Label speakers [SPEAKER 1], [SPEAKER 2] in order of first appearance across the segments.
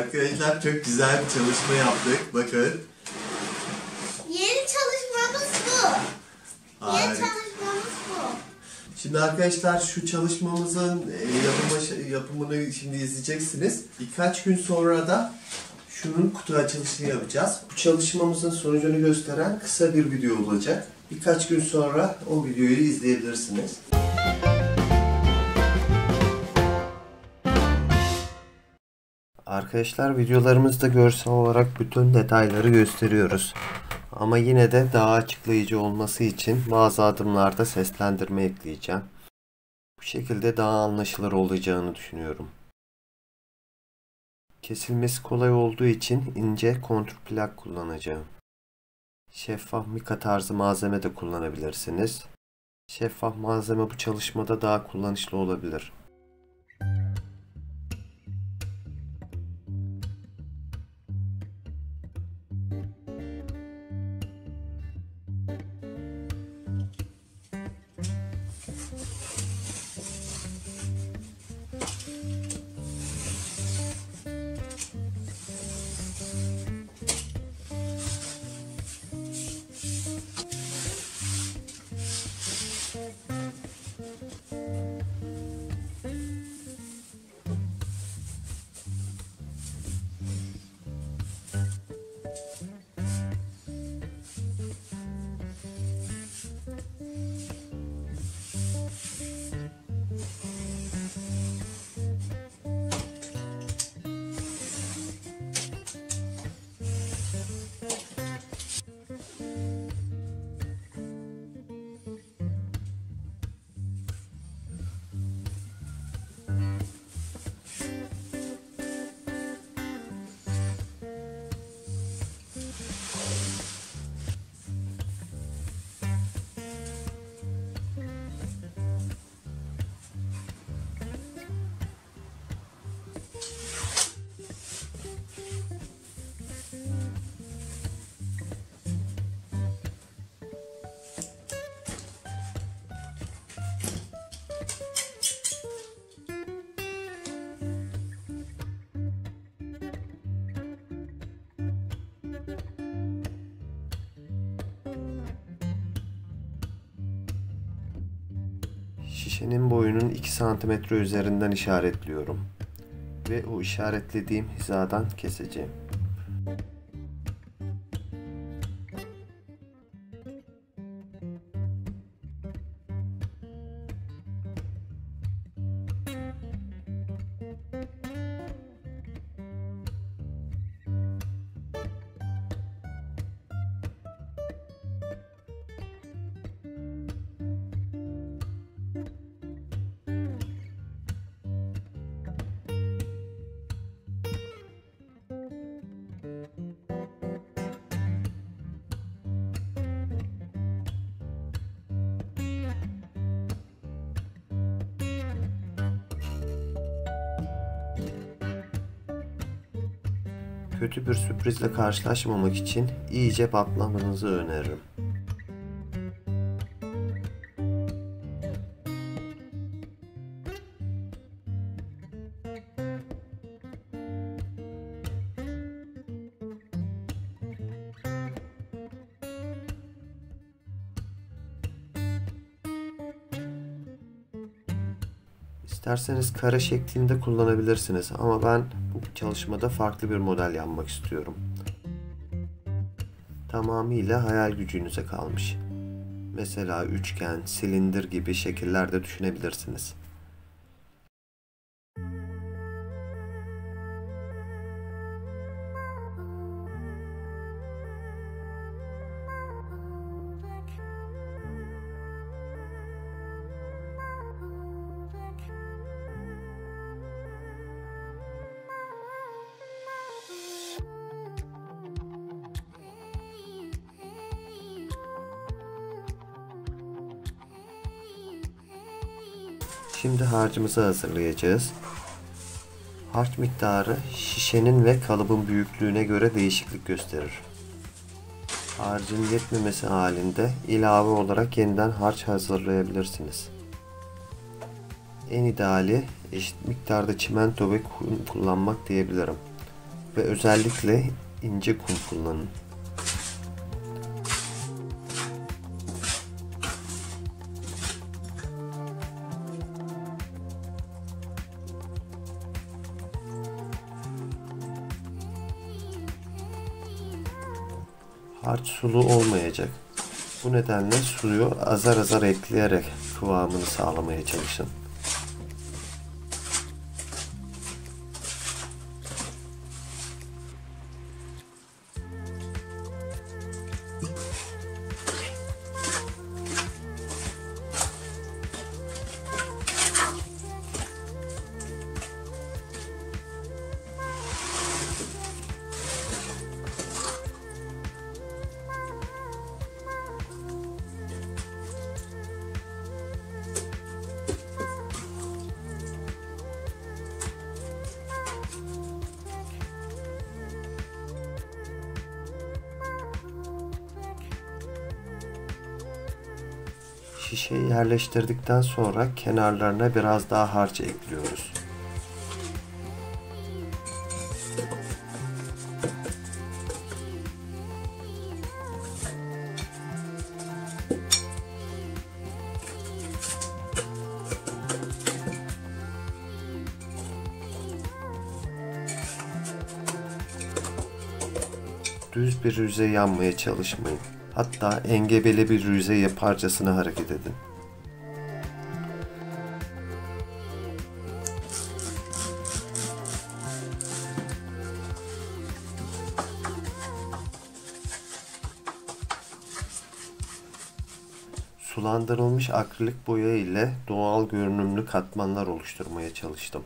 [SPEAKER 1] Arkadaşlar çok güzel bir çalışma yaptık. Bakın.
[SPEAKER 2] Yeni çalışmamız bu. Yeni çalışmamız bu.
[SPEAKER 1] Şimdi arkadaşlar şu çalışmamızın yapımını şimdi izleyeceksiniz. Birkaç gün sonra da şunun kutu açılışını yapacağız. Bu çalışmamızın sonucunu gösteren kısa bir video olacak. Birkaç gün sonra o videoyu izleyebilirsiniz. Arkadaşlar videolarımızda görsel olarak bütün detayları gösteriyoruz. Ama yine de daha açıklayıcı olması için bazı adımlarda seslendirme ekleyeceğim. Bu şekilde daha anlaşılır olacağını düşünüyorum. Kesilmesi kolay olduğu için ince kontrplak kullanacağım. Şeffaf mika tarzı malzeme de kullanabilirsiniz. Şeffaf malzeme bu çalışmada daha kullanışlı olabilir. Şişenin boyunun 2 cm üzerinden işaretliyorum ve o işaretlediğim hizadan keseceğim. Kötü bir sürprizle karşılaşmamak için iyice batlamanızı öneririm. İsterseniz kare şeklinde kullanabilirsiniz ama ben bu çalışmada farklı bir model yapmak istiyorum. Tamamıyla hayal gücünüze kalmış. Mesela üçgen, silindir gibi şekiller de düşünebilirsiniz. Şimdi harcımızı hazırlayacağız. Harç miktarı şişenin ve kalıbın büyüklüğüne göre değişiklik gösterir. Harcın yetmemesi halinde ilave olarak yeniden harç hazırlayabilirsiniz. En ideali eşit miktarda çimento ve kum kullanmak diyebilirim. ve özellikle ince kum kullanın. Harç sulu olmayacak. Bu nedenle suyu azar azar ekleyerek kıvamını sağlamaya çalışın. Şişeyi yerleştirdikten sonra kenarlarına biraz daha harç ekliyoruz. Düz bir yüzey yanmaya çalışmayın. Hatta engebeli bir yüzey yaparcasına hareket edin. Sulandırılmış akrilik boya ile doğal görünümlü katmanlar oluşturmaya çalıştım.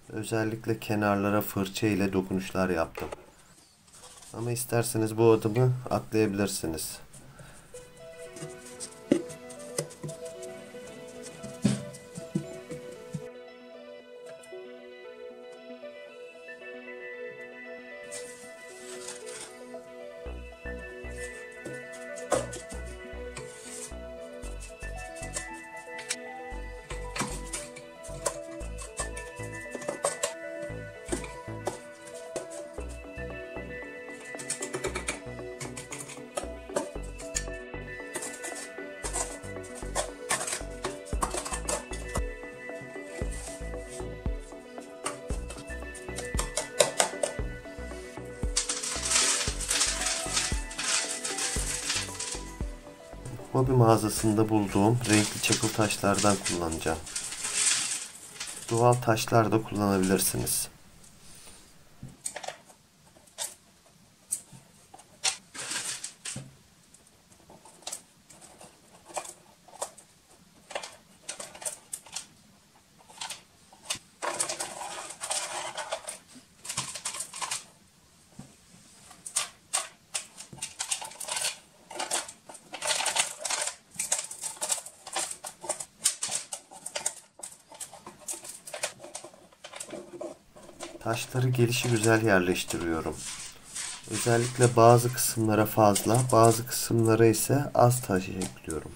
[SPEAKER 1] Özellikle kenarlara fırça ile dokunuşlar yaptım. Ama isterseniz bu adımı atlayabilirsiniz. Hobi mağazasında bulduğum renkli çakıl taşlardan kullanacağım. Doğal taşlar da kullanabilirsiniz. Taşları gelişigüzel yerleştiriyorum. Özellikle bazı kısımlara fazla, bazı kısımlara ise az taş ekliyorum.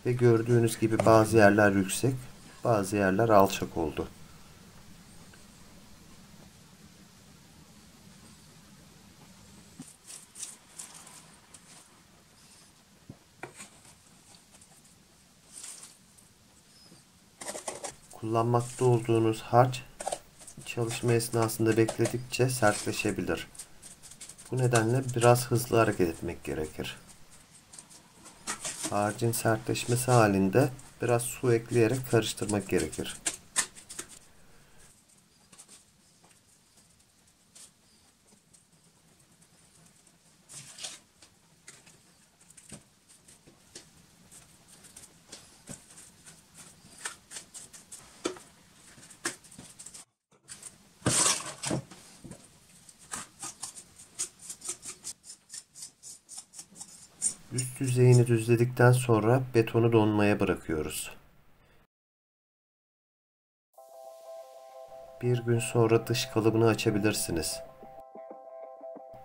[SPEAKER 1] Ve gördüğünüz gibi bazı yerler yüksek, bazı yerler alçak oldu. Kullanmakta olduğunuz harç çalışma esnasında bekledikçe sertleşebilir. Bu nedenle biraz hızlı hareket etmek gerekir. Harcın sertleşmesi halinde biraz su ekleyerek karıştırmak gerekir. Üst yüzeyini düzledikten sonra betonu donmaya bırakıyoruz. Bir gün sonra dış kalıbını açabilirsiniz.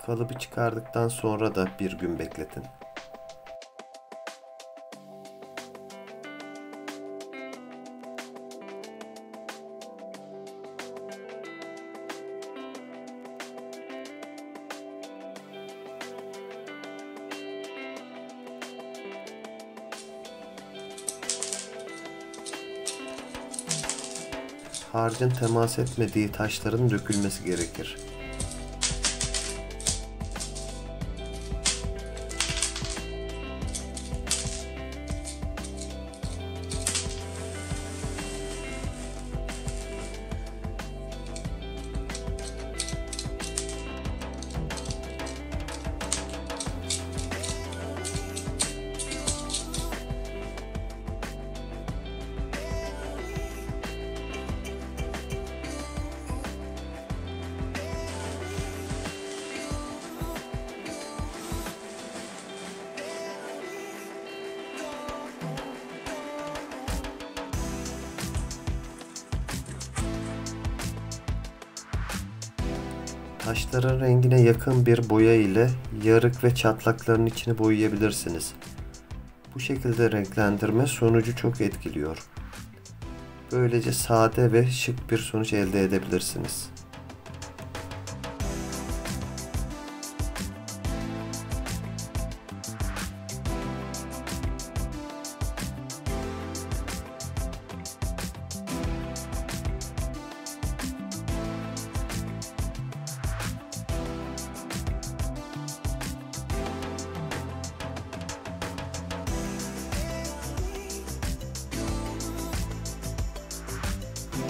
[SPEAKER 1] Kalıbı çıkardıktan sonra da bir gün bekletin. harcın temas etmediği taşların dökülmesi gerekir. Taşların rengine yakın bir boya ile yarık ve çatlakların içini boyayabilirsiniz. Bu şekilde renklendirme sonucu çok etkiliyor. Böylece sade ve şık bir sonuç elde edebilirsiniz.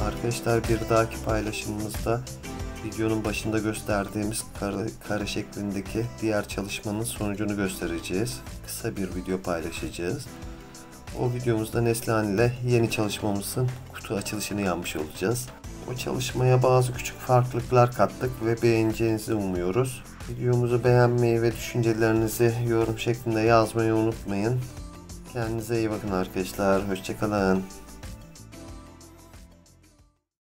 [SPEAKER 1] Arkadaşlar, bir dahaki paylaşımımızda videonun başında gösterdiğimiz kare şeklindeki diğer çalışmanın sonucunu göstereceğiz. Kısa bir video paylaşacağız. O videomuzda Neslihan ile yeni çalışmamızın kutu açılışını yapmış olacağız. O çalışmaya bazı küçük farklılıklar kattık ve beğeneceğinizi umuyoruz. Videomuzu beğenmeyi ve düşüncelerinizi yorum şeklinde yazmayı unutmayın. Kendinize iyi bakın arkadaşlar. Hoşça kalın.